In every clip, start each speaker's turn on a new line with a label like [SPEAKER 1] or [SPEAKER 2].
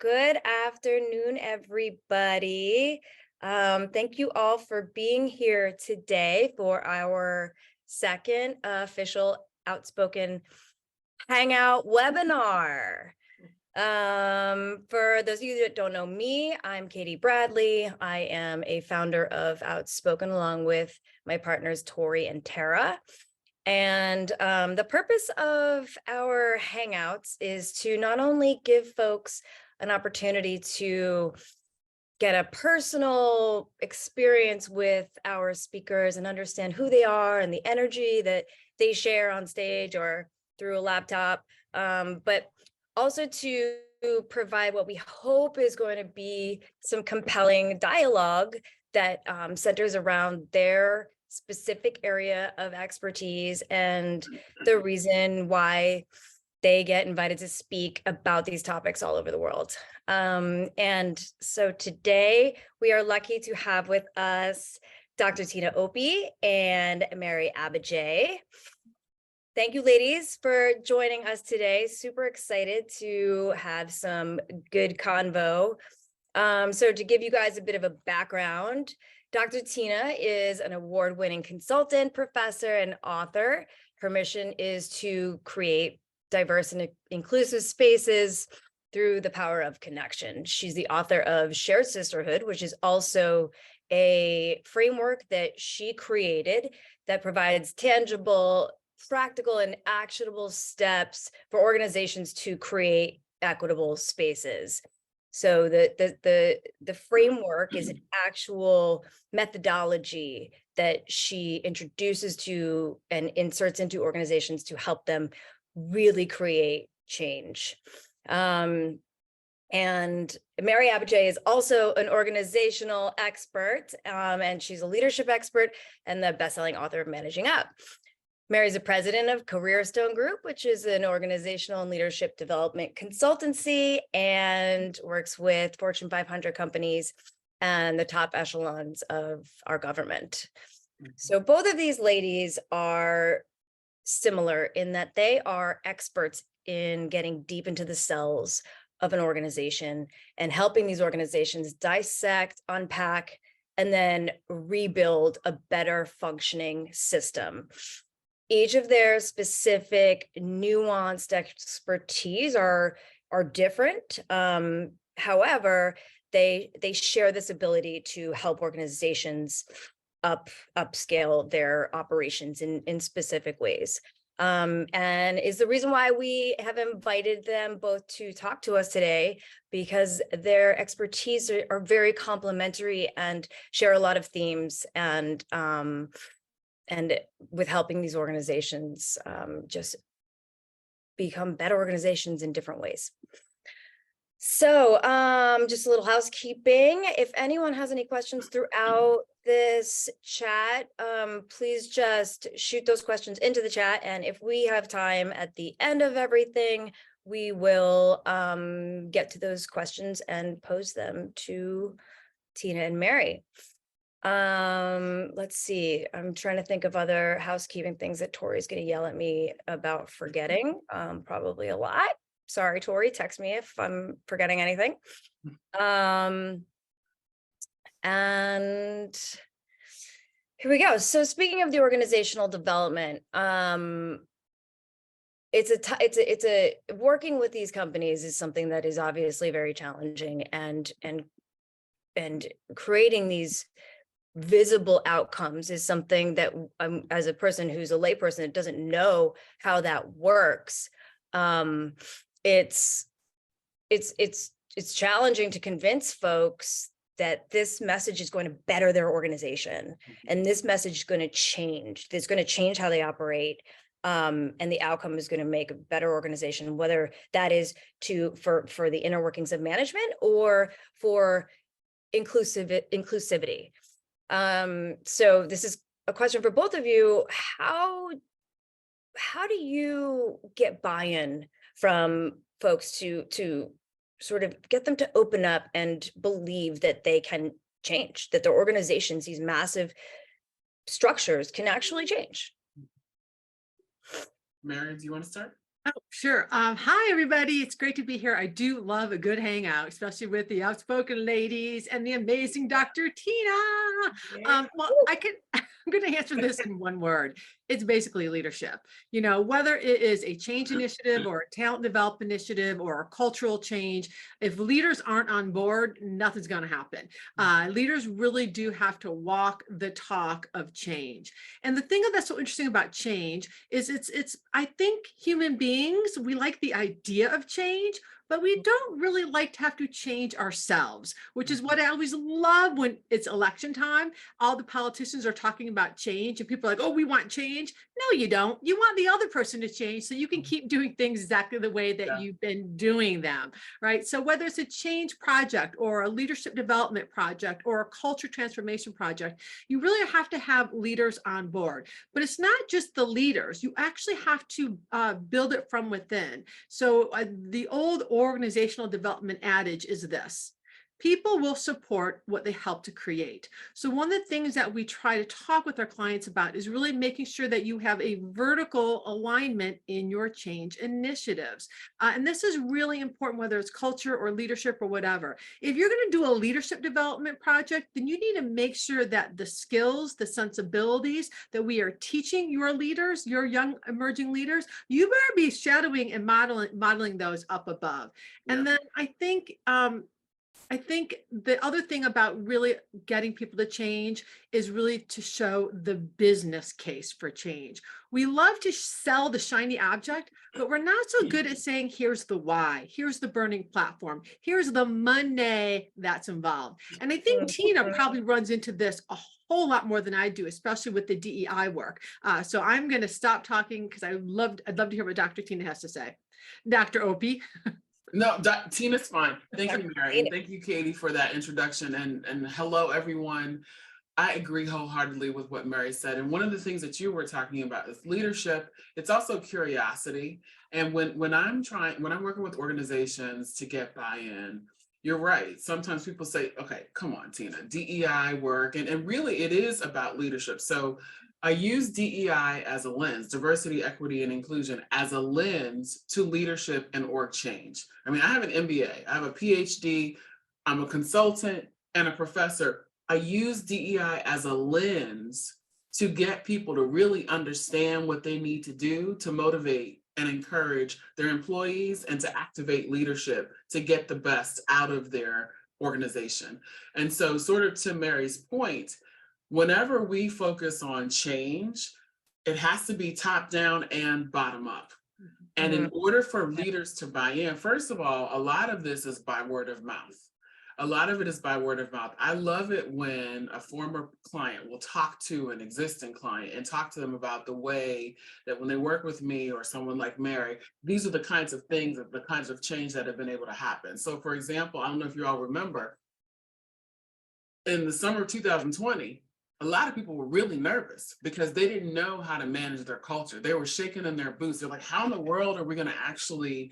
[SPEAKER 1] good afternoon, everybody. Thank you all for being here today for our second official Outspoken Hangout webinar. For those of you that don't know me, I'm Caitie Bradley. I am a founder of Outspoken along with my partners, Tori and Tara. And the purpose of our Hangouts is to not only give folks an opportunity to get a personal experience with our speakers and understand who they are and the energy that they share on stage or through a laptop, but also to provide what we hope is going to be some compelling dialogue that centers around their specific area of expertise and the reason why they get invited to speak about these topics all over the world. And so today we are lucky to have with us Dr. Tina Opie and Mary Abbajay. Thank you, ladies, for joining us today. Super excited to have some good convo. So to give you guys a bit of a background, Dr. Tina is an award-winning consultant, professor, and author. Her mission is to create diverse and inclusive spaces through the power of connection. She's the author of Shared Sisterhood, which is also a framework that she created that provides tangible, practical, and actionable steps for organizations to create equitable spaces. So the framework is an actual methodology that she introduces to and inserts into organizations to help them really create change. And Mary Abbajay is also an organizational expert, and she's a leadership expert and the best-selling author of Managing Up. Mary's the president of Careerstone Group, which is an organizational and leadership development consultancy and works with Fortune 500 companies and the top echelons of our government. So both of these ladies are similar in that they are experts in getting deep into the cells of an organization and helping these organizations dissect, unpack, and then rebuild a better functioning system. Each of their specific nuanced expertise are different. However, they share this ability to help organizations upscale their operations in specific ways. And is the reason why we have invited them both to talk to us today, because their expertise are very complementary and share a lot of themes and with helping these organizations just become better organizations in different ways. So just a little housekeeping. If anyone has any questions throughout this chat, please just shoot those questions into the chat. And if we have time at the end of everything, we will get to those questions and pose them to Tina and Mary. Let's see. I'm trying to think of other housekeeping things that Tori's going to yell at me about forgetting. Probably a lot. Sorry, Tori, text me if I'm forgetting anything. And here we go. So speaking of the organizational development, working with these companies is something that is obviously very challenging, and creating these visible outcomes is something that as a person who's a layperson that doesn't know how that works, it's challenging to convince folks that this message is going to better their organization, and this message is going to change. It's going to change how they operate, and the outcome is going to make a better organization, whether that is for the inner workings of management or for inclusivity. So this is a question for both of you. How do you get buy-in from folks to sort of get them to open up and believe that they can change, that their organizations, these massive structures, can actually change?
[SPEAKER 2] Mary, do you want to start? Oh, sure. Hi, everybody. It's great to be here. I do love a good hangout, especially with the outspoken ladies and the amazing Dr. Tina.
[SPEAKER 1] Yeah.
[SPEAKER 2] I'm going to answer this in one word. It's basically leadership. You know, whether it is a change initiative or a talent development initiative or a cultural change, if leaders aren't on board, nothing's going to happen. Leaders really do have to walk the talk of change. And the thing that's so interesting about change is I think human beings, we like the idea of change, but we don't really like to have to change ourselves, which is what I always love when it's election time. All the politicians are talking about change and people are like, oh, we want change. No, you don't. You want the other person to change so you can keep doing things exactly the way that you've been doing them, right? So whether it's a change project or a leadership development project or a culture transformation project, you really have to have leaders on board. But it's not just the leaders. You actually have to build it from within. So the old organizational development adage is this: people will support what they help to create. So one of the things that we try to talk with our clients about is really making sure that you have a vertical alignment in your change initiatives. And this is really important, whether it's culture or leadership or whatever. If you're going to do a leadership development project, then you need to make sure that the skills, the sensibilities that we are teaching your leaders, your young emerging leaders, you better be shadowing and modeling those up above. And then I think the other thing about really getting people to change is really to show the business case for change. We love to sell the shiny object, but we're not so good at saying, here's the why, here's the burning platform, here's the money that's involved. And I think Tina probably runs into this a whole lot more than I do, especially with the DEI work. So I'm going to stop talking because I'd love to hear what Dr. Tina has to say. Dr. Opie.
[SPEAKER 3] No, Tina's fine. Thank you, Mary, and thank you, Caitie, for that introduction. And hello, everyone. I agree wholeheartedly with what Mary said. And one of the things that you were talking about is leadership. It's also curiosity. And when I'm working with organizations to get buy-in, you're right. Sometimes people say, okay, come on, Tina, DEI work. And really it is about leadership. So I use DEI as a lens, diversity, equity, and inclusion, as a lens to leadership and org change. I mean, I have an MBA, I have a PhD, I'm a consultant and a professor. I use DEI as a lens to get people to really understand what they need to do to motivate and encourage their employees and to activate leadership to get the best out of their organization. And so, sort of to Mary's point, whenever we focus on change, it has to be top down and bottom up. And in order for leaders to buy in, first of all, a lot of this is by word of mouth. A lot of it is by word of mouth. I love it when a former client will talk to an existing client and talk to them about the way that when they work with me or someone like Mary, these are the kinds of things, the kinds of change that have been able to happen. So for example, I don't know if you all remember, in the summer of 2020, a lot of people were really nervous because they didn't know how to manage their culture. They were shaking in their boots. They're like, how in the world are we going to actually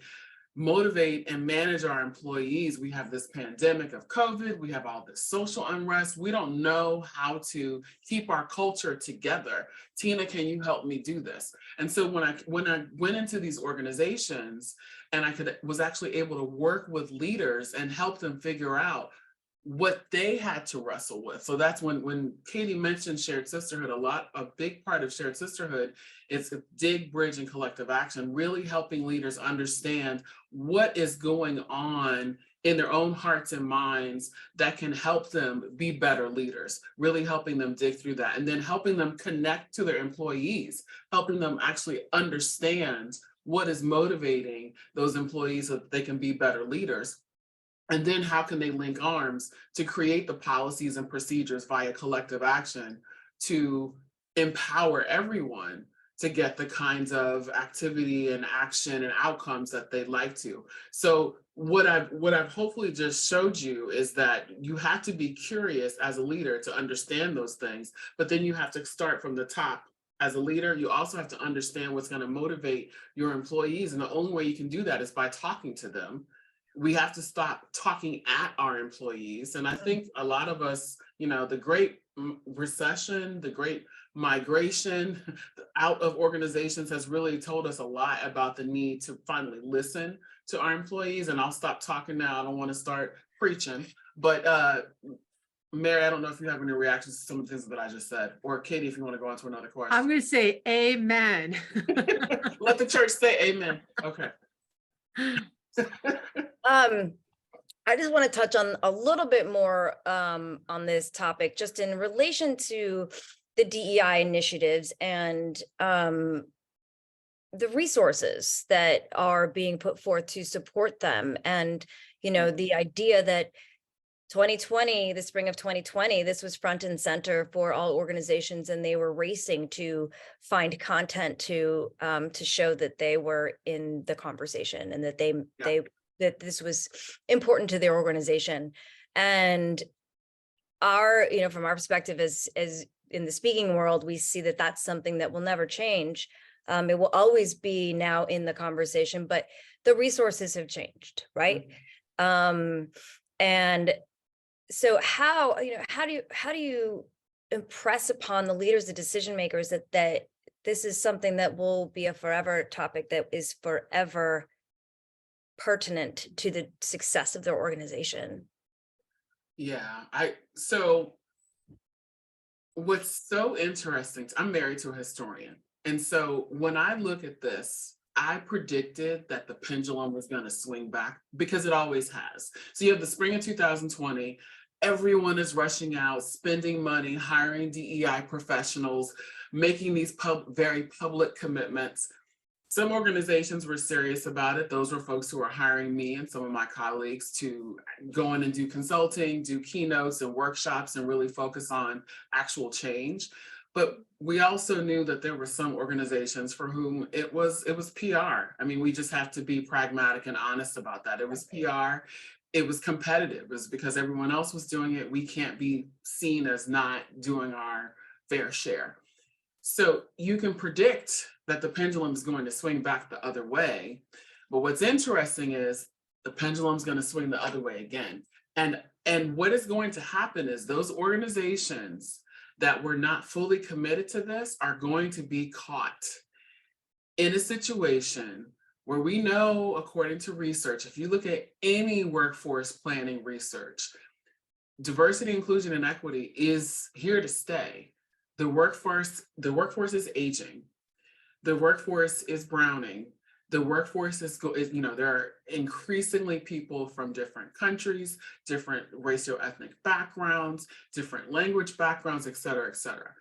[SPEAKER 3] motivate and manage our employees? We have this pandemic of COVID. We have all this social unrest. We don't know how to keep our culture together. Tina, can you help me do this? And so when I went into these organizations and was actually able to work with leaders and help them figure out what they had to wrestle with. So that's when Caitie mentioned Shared Sisterhood, a big part of Shared Sisterhood is dig, bridge, and collective action, really helping leaders understand what is going on in their own hearts and minds that can help them be better leaders, really helping them dig through that, and then helping them connect to their employees, helping them actually understand what is motivating those employees so that they can be better leaders. And then how can they link arms to create the policies and procedures via collective action to empower everyone to get the kinds of activity and action and outcomes that they'd like to. So what I've hopefully just showed you is that you have to be curious as a leader to understand those things, but then you have to start from the top. As a leader, you also have to understand what's going to motivate your employees. And the only way you can do that is by talking to them. We have to stop talking at our employees. And I think a lot of us, the great recession, the great migration out of organizations has really told us a lot about the need to finally listen to our employees. And I'll stop talking now. I don't want to start preaching, but Mary, I don't know if you have any reactions to some of the things that I just said, or Caitie, if you want to go on to another question.
[SPEAKER 2] I'm going to say amen.
[SPEAKER 3] Let the church say amen. Okay.
[SPEAKER 1] I just want to touch on a little bit more on this topic, just in relation to the DEI initiatives and the resources that are being put forth to support them. And, you know, the idea that 2020, the spring of 2020, this was front and center for all organizations, and they were racing to find content to show that they were in the conversation and that that this was important to their organization. And from our perspective as in the speaking world, we see that that's something that will never change. It will always be now in the conversation, but the resources have changed, right? And so how do you impress upon the leaders, the decision makers, that this is something that will be a forever topic, that is forever pertinent to the success of their organization?
[SPEAKER 3] Yeah, so what's so interesting, I'm married to a historian. And so when I look at this, I predicted that the pendulum was going to swing back, because it always has. So you have the spring of 2020, everyone is rushing out, spending money, hiring DEI professionals, making these very public commitments. Some organizations were serious about it. Those were folks who were hiring me and some of my colleagues to go in and do consulting, do keynotes and workshops, and really focus on actual change. But we also knew that there were some organizations for whom it was PR. I mean, we just have to be pragmatic and honest about that. It was PR. It was competitive. It was because everyone else was doing it. We can't be seen as not doing our fair share. So you can predict that the pendulum is going to swing back the other way. But what's interesting is the pendulum's going to swing the other way again. And what is going to happen is those organizations that were not fully committed to this are going to be caught in a situation where we know, according to research, if you look at any workforce planning research, diversity, inclusion, and equity is here to stay. The workforce is aging. The workforce is browning. The workforce is there are increasingly people from different countries, different racial-ethnic backgrounds, different language backgrounds, et cetera, et cetera.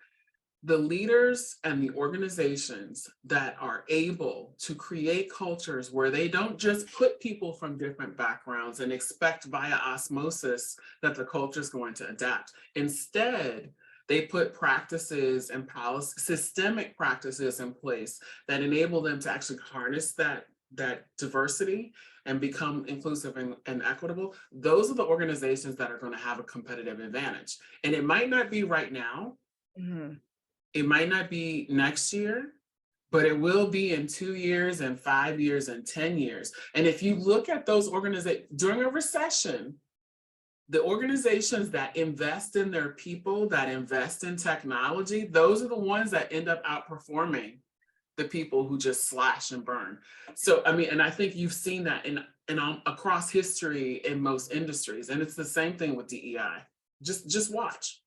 [SPEAKER 3] The leaders and the organizations that are able to create cultures where they don't just put people from different backgrounds and expect via osmosis that the culture is going to adapt. Instead, they put practices and systemic practices in place that enable them to actually harness that diversity and become inclusive and equitable. Those are the organizations that are going to have a competitive advantage. And it might not be right now. Mm-hmm. It might not be next year, but it will be in 2 years and 5 years and 10 years. And if you look at those organizations during a recession, the organizations that invest in their people, that invest in technology, those are the ones that end up outperforming the people who just slash and burn. So, I mean, and I think you've seen that in across history in most industries. And it's the same thing with DEI. Just watch.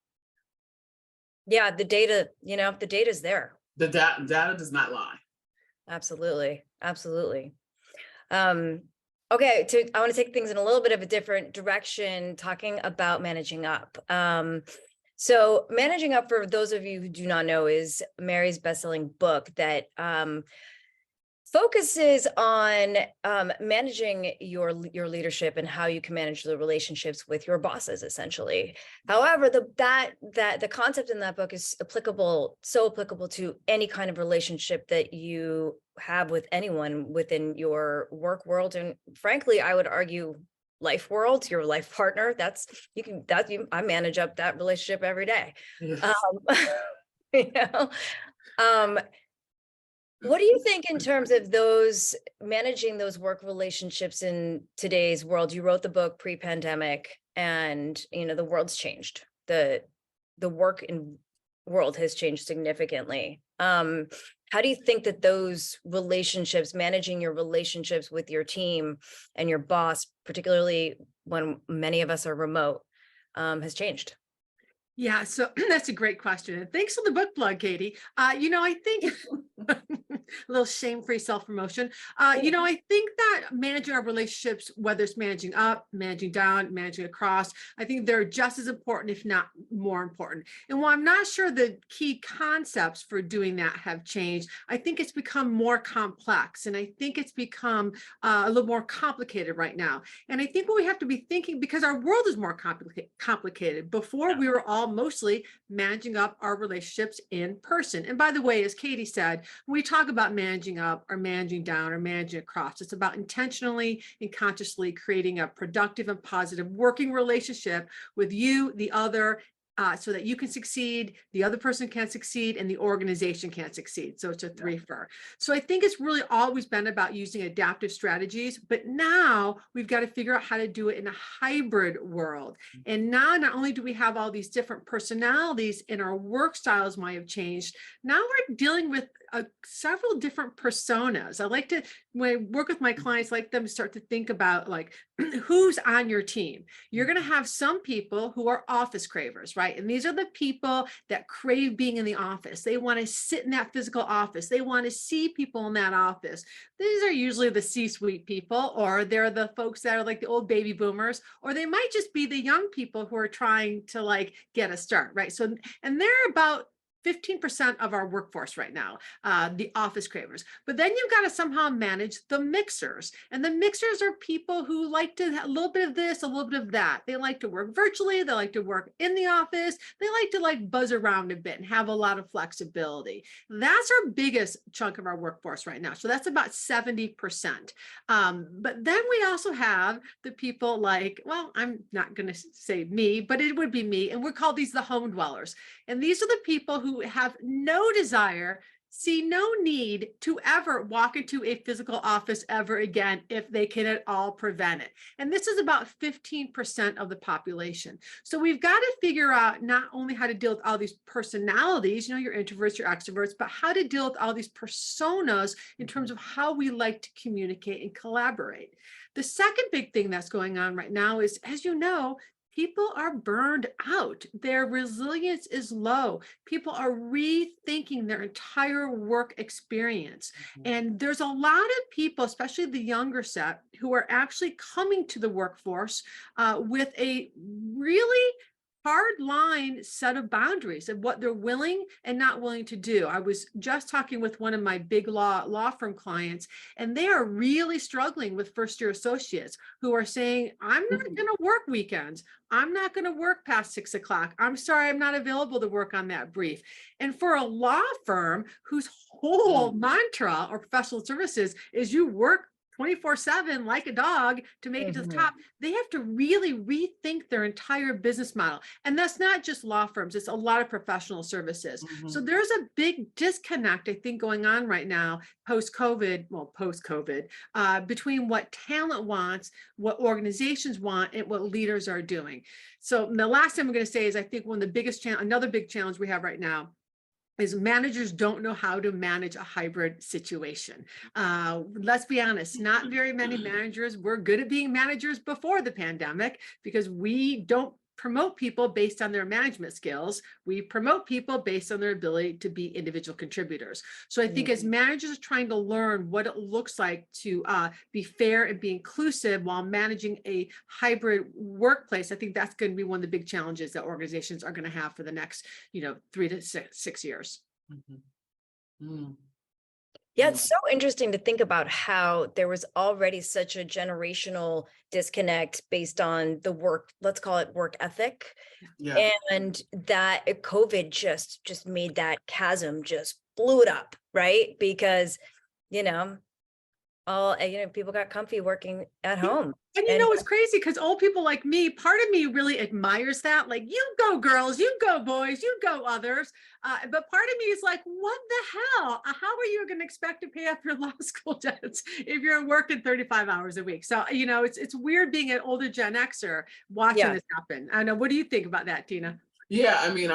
[SPEAKER 1] Yeah, the data, the data's there.
[SPEAKER 3] The data does not lie.
[SPEAKER 1] Absolutely. Absolutely. Okay, I want to take things in a little bit of a different direction, talking about managing up. So Managing Up, for those of you who do not know, is Mary's best-selling book that focuses on managing your leadership and how you can manage the relationships with your bosses, essentially. However, the concept in that book is so applicable to any kind of relationship that you have with anyone within your work world, and frankly, I would argue life world, your life partner. I manage up that relationship every day. Yes. What do you think in terms of managing those work relationships in today's world? You wrote the book pre-pandemic, and the world's changed. The the work in world has changed significantly. How do you think that those relationships, managing your relationships with your team and your boss, particularly when many of us are remote, has changed?
[SPEAKER 2] Yeah, so that's a great question. And thanks for the book plug, Caitie. I think a little shame-free self-promotion. I think that managing our relationships, whether it's managing up, managing down, managing across, I think they're just as important, if not more important. And while I'm not sure the key concepts for doing that have changed, I think it's become more complex. And I think it's become a little more complicated right now. And I think what we have to be thinking, because our world is more complicated. Before, we were all mostly managing up our relationships in person. And by the way, as Caitie said, when we talk about managing up or managing down or managing across, it's about intentionally and consciously creating a productive and positive working relationship with you, the other, so that you can succeed, the other person can succeed, and the organization can succeed. So it's a three-fer. So I think it's really always been about using adaptive strategies, but now we've got to figure out how to do it in a hybrid world. And now not only do we have all these different personalities and our work styles might have changed, now we're dealing with several different personas. I like to, when I work with my clients, I like them to start to think about like, who's on your team. You're going to have some people who are office cravers, right? And these are the people that crave being in the office. They want to sit in that physical office. They want to see people in that office. These are usually the C-suite people, or they're the folks that are like the old baby boomers, or they might just be the young people who are trying to like get a start, right? So, and they're about 15% of our workforce right now, the office cravers. But then you've got to somehow manage the mixers. And the mixers are people who like to have a little bit of this, a little bit of that. They like to work virtually. They like to work in the office. They like to like buzz around a bit and have a lot of flexibility. That's our biggest chunk of our workforce right now. So that's about 70%. But then we also have the people like, well, I'm not going to say me, but it would be me. And we're called these the home dwellers. And these are the people who have no desire, see no need to ever walk into a physical office ever again if they can at all prevent it. And this is about 15% of the population. So we've got to figure out not only how to deal with all these personalities, your introverts, your extroverts, but how to deal with all these personas in terms of how we like to communicate and collaborate. The second big thing that's going on right now is, as you know, people are burned out. Their resilience is low. People are rethinking their entire work experience. And there's a lot of people, especially the younger set, who are actually coming to the workforce with a really hard line set of boundaries of what they're willing and not willing to do. I was just talking with one of my big law firm clients, and they are really struggling with first-year associates who are saying, I'm not going to work weekends. I'm not going to work past 6 o'clock. I'm sorry, I'm not available to work on that brief. And for a law firm whose whole mantra or professional services is you work 24/7 like a dog to make it to the top, they have to really rethink their entire business model. And that's not just law firms, it's a lot of professional services. So there's a big disconnect, I think, going on right now, post-COVID, between what talent wants, what organizations want, and what leaders are doing. So the last thing I'm going to say is, I think one of the biggest another big challenge we have right now is managers don't know how to manage a hybrid situation. Let's be honest, not very many managers were good at being managers before the pandemic, because we don't promote people based on their management skills. We promote people based on their ability to be individual contributors. So I think as managers are trying to learn what it looks like to be fair and be inclusive while managing a hybrid workplace, I think that's going to be one of the big challenges that organizations are going to have for the next, 3 to 6 years.
[SPEAKER 1] Yeah, it's so interesting to think about how there was already such a generational disconnect based on the work, let's call it work ethic.
[SPEAKER 3] Yeah.
[SPEAKER 1] And that COVID just made that chasm, just blew it up, right? Because, people got comfy working at home.
[SPEAKER 2] And it's crazy because old people like me, part of me really admires that. Like, you go girls, you go boys, you go others. But part of me is like, what the hell? How are you going to expect to pay off your law school debts if you're working 35 hours a week? So, it's weird being an older Gen Xer watching this happen. I know. What do you think about that, Tina?
[SPEAKER 3] Yeah, I mean,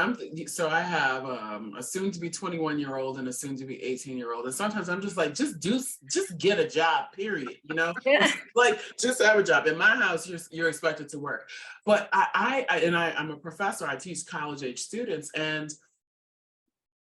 [SPEAKER 3] so I have a soon to be 21-year-old and a soon to be 18-year-old. And sometimes I'm just like, just get a job, period.
[SPEAKER 1] Yeah.
[SPEAKER 3] Like just have a job. In my house, you're expected to work. But I'm a professor, I teach college age students, and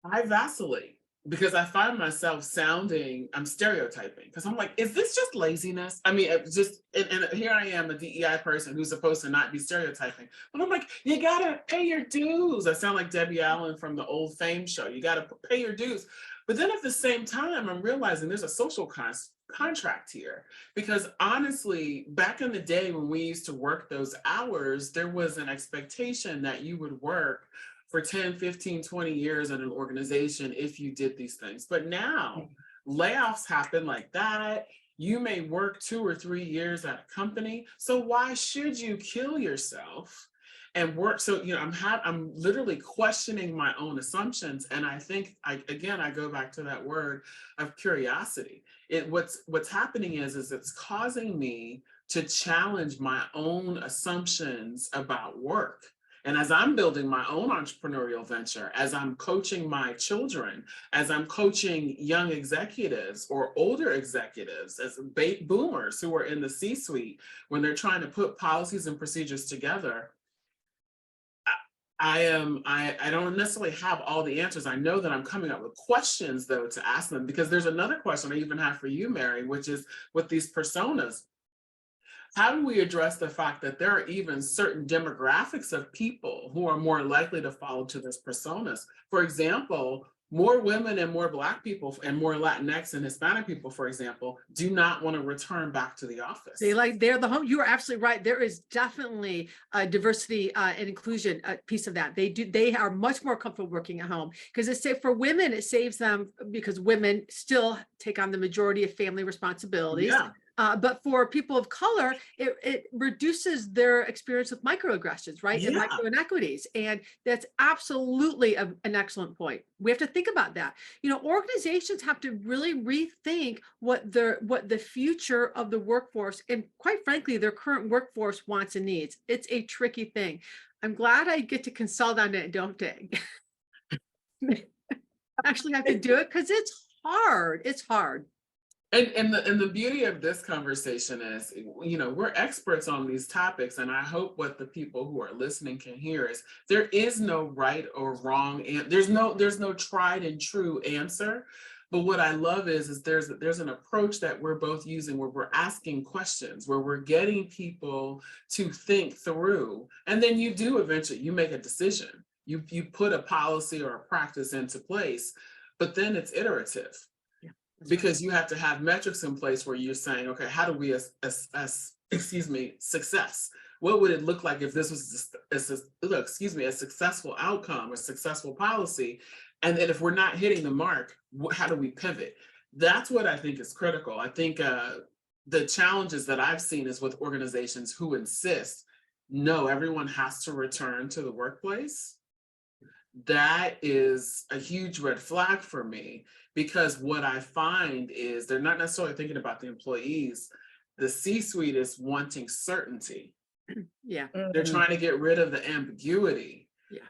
[SPEAKER 3] I vacillate because I find myself I'm stereotyping because I'm like, is this just laziness? I mean, and here I am, a DEI person who's supposed to not be stereotyping. But I'm like, you gotta pay your dues. I sound like Debbie Allen from the old Fame show. You gotta pay your dues. But then at the same time, I'm realizing there's a social contract here. Because honestly, back in the day when we used to work those hours, there was an expectation that you would work for 10, 15, 20 years in an organization if you did these things. But now layoffs happen like that. You may work 2 or 3 years at a company. So why should you kill yourself and work? So, I'm literally questioning my own assumptions. And I think I go back to that word of curiosity. What's happening is it's causing me to challenge my own assumptions about work. And as I'm building my own entrepreneurial venture, as I'm coaching my children, as I'm coaching young executives or older executives, as boomers who are in the C-suite, when they're trying to put policies and procedures together, I don't necessarily have all the answers. I know that I'm coming up with questions though to ask them, because there's another question I even have for you, Mary, which is with these personas. How do we address the fact that there are even certain demographics of people who are more likely to fall to this personas? For example, more women and more Black people and more Latinx and Hispanic people, for example, do not want to return back to the office.
[SPEAKER 2] They're the home. You are absolutely right. There is definitely a diversity and inclusion piece of that. They are much more comfortable working at home because for women, it saves them because women still take on the majority of family responsibilities.
[SPEAKER 3] Yeah.
[SPEAKER 2] But for people of color, it reduces their experience with microaggressions, right?
[SPEAKER 3] Yeah.
[SPEAKER 2] And micro inequities. And that's absolutely an excellent point. We have to think about that. Organizations have to really rethink what the future of the workforce and, quite frankly, their current workforce wants and needs. It's a tricky thing. I'm glad I get to consult on it, don't I? Actually have to do it because it's hard. It's hard.
[SPEAKER 3] And the beauty of this conversation is, we're experts on these topics, and I hope what the people who are listening can hear is there is no right or wrong, and there's no tried and true answer. But what I love is there's an approach that we're both using where we're asking questions, where we're getting people to think through, and then you do eventually, you make a decision. You put a policy or a practice into place, but then it's iterative. Because you have to have metrics in place where you're saying, okay, how do we success? What would it look like if this was a successful outcome, a successful policy? And then if we're not hitting the mark, how do we pivot? That's what I think is critical. I think the challenges that I've seen is with organizations who insist, no, everyone has to return to the workplace. That is a huge red flag for me, because what I find is they're not necessarily thinking about the employees. The C-suite is wanting certainty.
[SPEAKER 2] Yeah.
[SPEAKER 3] They're trying to get rid of the ambiguity.
[SPEAKER 2] Yeah.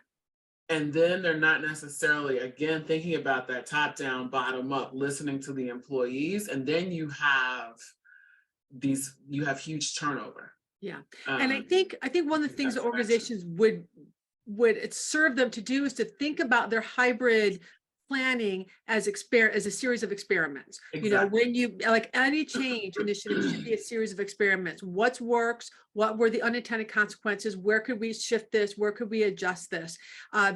[SPEAKER 3] And then they're not necessarily, again, thinking about that top down, bottom up, listening to the employees. And then you have huge turnover.
[SPEAKER 2] Yeah. And I think one of the things that organizations would serve them to do is to think about their hybrid planning as a series of experiments.
[SPEAKER 3] Exactly.
[SPEAKER 2] When you, like any change initiative, should be a series of experiments. What works? What were the unintended consequences? Where could we shift this? Where could we adjust this?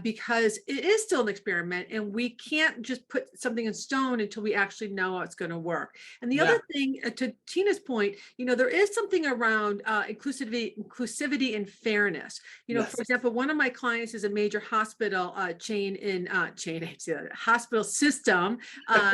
[SPEAKER 2] Because it is still an experiment, and we can't just put something in stone until we actually know how it's going to work. And the other thing, to Tina's point, there is something around inclusivity and fairness. For example, one of my clients is a major hospital hospital system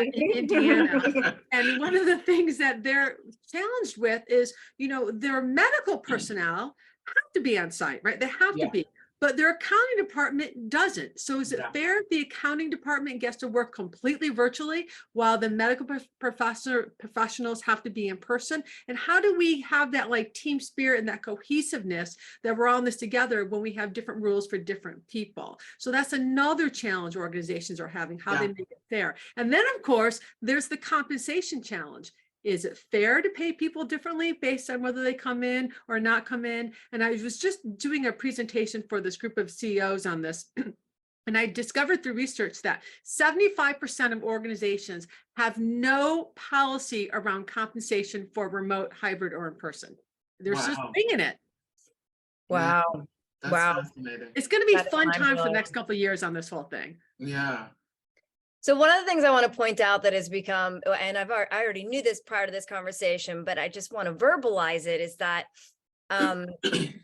[SPEAKER 2] in Indiana. And one of the things that they're challenged with is, their medical personnel have to be on site, right? They have to be. but their accounting department doesn't. So is it fair if the accounting department gets to work completely virtually while the medical professionals have to be in person? And how do we have that like team spirit and that cohesiveness that we're all in this together when we have different rules for different people? So that's another challenge organizations are having, how they make it fair. And then of course, there's the compensation challenge. Is it fair to pay people differently based on whether they come in or not come in? And I was just doing a presentation for this group of CEOs on this. And I discovered through research that 75% of organizations have no policy around compensation for remote, hybrid, or in person. They're just winging it.
[SPEAKER 1] Wow.
[SPEAKER 3] That's fascinating.
[SPEAKER 2] It's going to be fun time for the next couple of years on this whole thing.
[SPEAKER 3] Yeah.
[SPEAKER 1] So one of the things I want to point out that has become, and I already knew this prior to this conversation, but I just want to verbalize it, is that the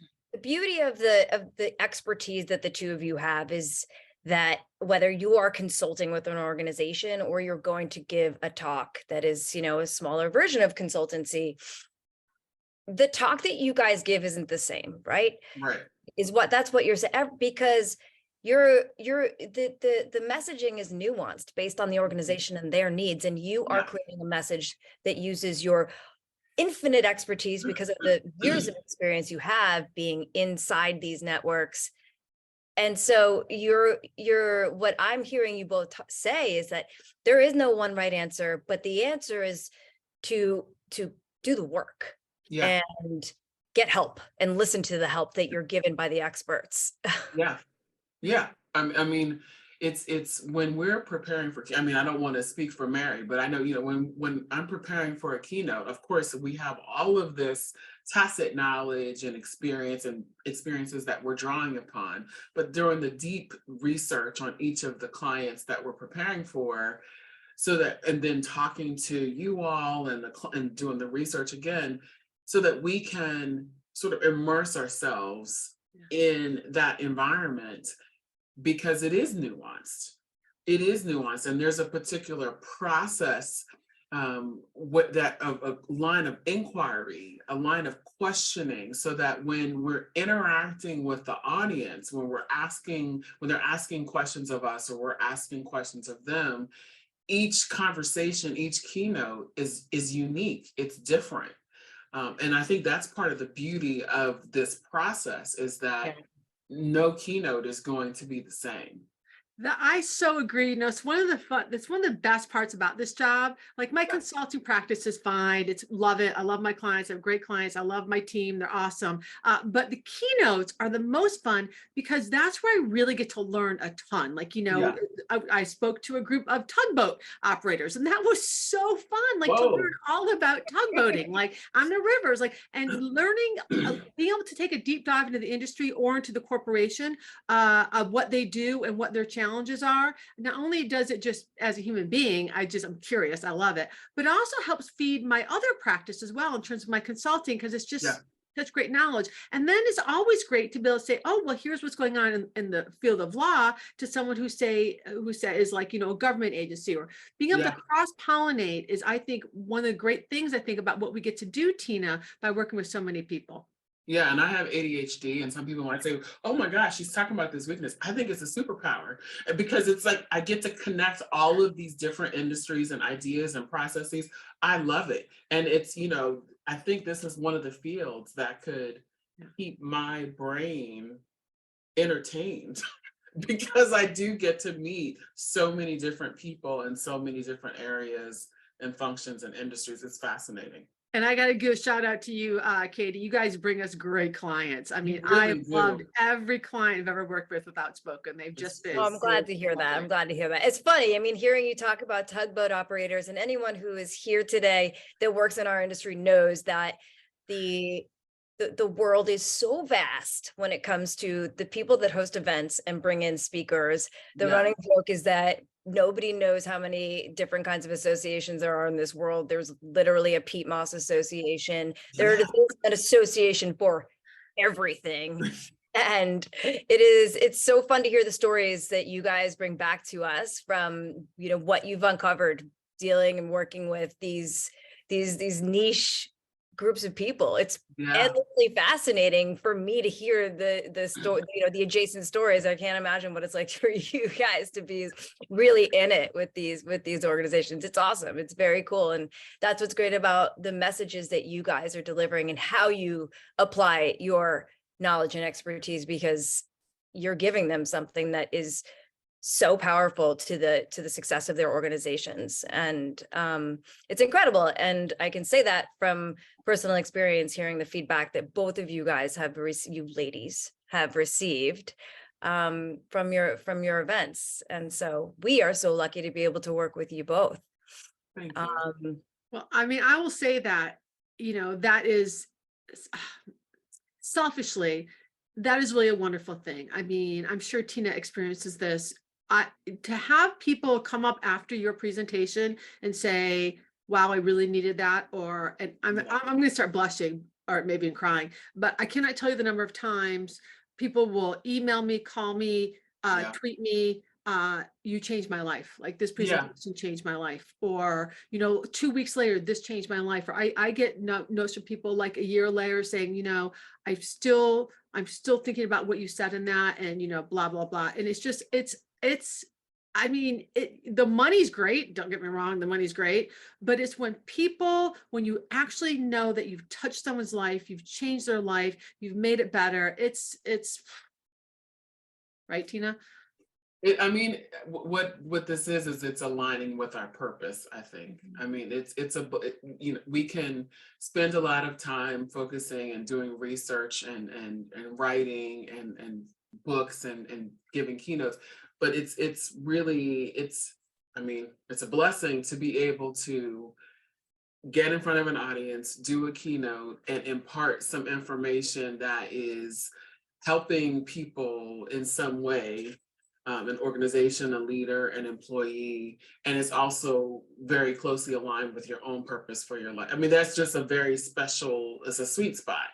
[SPEAKER 1] beauty of the expertise that the two of you have is that whether you are consulting with an organization or you're going to give a talk that is, you know, a smaller version of consultancy, the talk that you guys give isn't the same, right?
[SPEAKER 3] Right.
[SPEAKER 1] That's what you're saying, because the messaging is nuanced based on the organization and their needs, and you are creating a message that uses your infinite expertise because of the years of experience you have being inside these networks. And so what I'm hearing you both say is that there is no one right answer, but the answer is to do the work and get help and listen to the help that you're given by the experts.
[SPEAKER 3] Yeah. I mean, it's when we're preparing for, I mean, I don't want to speak for Mary, but I know, you know, when I'm preparing for a keynote, of course, we have all of this tacit knowledge and experiences that we're drawing upon, but during the deep research on each of the clients that we're preparing for, and then talking to you all and doing the research again, so that we can sort of immerse ourselves in that environment, because it is nuanced. It is nuanced, and there's a particular process, a line of inquiry, a line of questioning, so that when we're interacting with the audience, when they're asking questions of us or we're asking questions of them, each conversation, each keynote is unique. It's different. And I think that's part of the beauty of this process, is that no keynote is going to be the same.
[SPEAKER 2] I so agree. You know, it's one of the best parts about this job. Like my consulting practice is fine. Love it. I love my clients. I have great clients. I love my team. They're awesome. But the keynotes are the most fun because that's where I really get to learn a ton. Like, you know, I spoke to a group of tugboat operators, and that was so fun. Like to learn all about tugboating, like on the rivers, like, and learning, being able to take a deep dive into the industry or into the corporation of what they do and what their challenges are. Not only does it just as a human being, I'm curious, I love it, but it also helps feed my other practice as well in terms of my consulting, because it's just such great knowledge. And then it's always great to be able to say, oh, well, here's what's going on in the field of law, to someone who is like, you know, a government agency, or being able to cross-pollinate is, I think, one of the great things I think about what we get to do, Tina, by working with so many people.
[SPEAKER 3] Yeah, and I have ADHD, and some people might say, oh my gosh, she's talking about this weakness. I think it's a superpower, because it's like I get to connect all of these different industries and ideas and processes. I love it. And it's, you know, I think this is one of the fields that could keep my brain entertained because I do get to meet so many different people in so many different areas and functions and industries. It's fascinating.
[SPEAKER 2] And I got to give a shout out to you, Caitie. You guys bring us great clients. I mean,
[SPEAKER 3] Really
[SPEAKER 2] I've loved every client I've ever worked with Outspoken. They've just been.
[SPEAKER 1] Well, I'm glad to hear that. I'm glad to hear that. It's funny. I mean, hearing you talk about tugboat operators, and anyone who is here today that works in our industry knows that the world is so vast when it comes to the people that host events and bring in speakers. The running joke is that nobody knows how many different kinds of associations there are in this world. There's literally a Pete Moss association. There is an association for everything. And it's so fun to hear the stories that you guys bring back to us from, you know, what you've uncovered dealing and working with these niche groups of people. It's
[SPEAKER 3] Yeah.
[SPEAKER 1] endlessly fascinating for me to hear the story, the adjacent stories. I can't imagine what it's like for you guys to be really in it with these organizations. It's awesome. It's very cool. And that's what's great about the messages that you guys are delivering and how you apply your knowledge and expertise, because you're giving them something that is so powerful to the success of their organizations. And it's incredible. And I can say that from personal experience, hearing the feedback that both of you guys have you ladies have received from your events. And so we are so lucky to be able to work with you both.
[SPEAKER 3] Thank you.
[SPEAKER 2] Well, I mean, I will say that, that is selfishly, that is really a wonderful thing. I mean, I'm sure Tina experiences this. To have people come up after your presentation and say, wow, I really needed that, or, and I'm going to start blushing or maybe in crying, but I cannot tell you the number of times people will email me, call me, tweet me, you changed my life. Like, this presentation changed my life. Or, 2 weeks later, this changed my life. Or I get notes from people like a year later saying, I'm still thinking about what you said in that, and, blah, blah, blah. And I mean, the money's great. Don't get me wrong. The money's great, but it's when you actually know that you've touched someone's life, you've changed their life, you've made it better. It's right, Tina?
[SPEAKER 3] I mean, what this is it's aligning with our purpose, I think. I mean, we can spend a lot of time focusing and doing research and writing and books and giving keynotes, but it's a blessing to be able to get in front of an audience, do a keynote, and impart some information that is helping people in some way, an organization, a leader, an employee, and it's also very closely aligned with your own purpose for your life. I mean, that's just it's a sweet spot.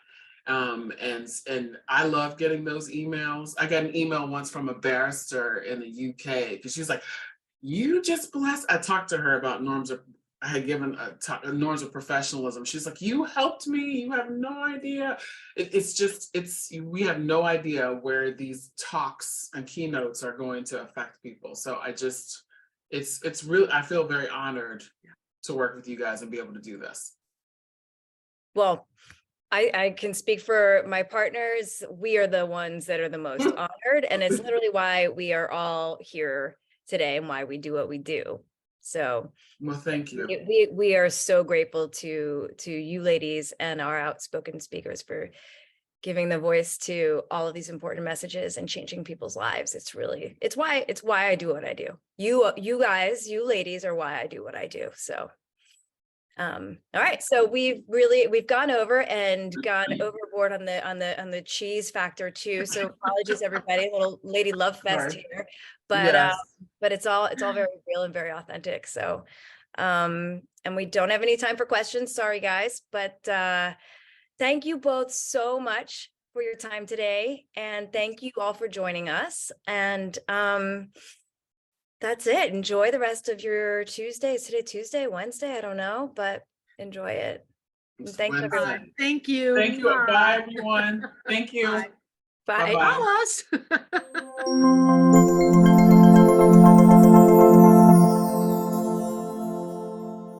[SPEAKER 3] And I love getting those emails. I got an email once from a barrister in the UK, because she's like, you just blessed. I talked to her about I had given norms of professionalism. She's like, you helped me. You have no idea. We have no idea where these talks and keynotes are going to affect people. So it's really, I feel very honored to work with you guys and be able to do this.
[SPEAKER 1] Well, I can speak for my partners. We are the ones that are the most honored, and it's literally why we are all here today and why we do what we do. So,
[SPEAKER 3] well, thank you.
[SPEAKER 1] We are so grateful to you ladies and our outspoken speakers for giving the voice to all of these important messages and changing people's lives. It's why I do what I do. You guys, you ladies are why I do what I do. So. All right, so we've gone over and gone overboard on the cheese factor too. So apologies, everybody, a little lady love fest here, but it's all very real and very authentic. So, and we don't have any time for questions. Sorry, guys, but thank you both so much for your time today, and thank you all for joining us. And that's it. Enjoy the rest of your Tuesday. Is today Tuesday, Wednesday? I don't know, but enjoy it. And thanks, everyone.
[SPEAKER 2] Thank you.
[SPEAKER 3] Thank you. Bye, everyone. Thank you.
[SPEAKER 1] Bye.
[SPEAKER 2] Bye.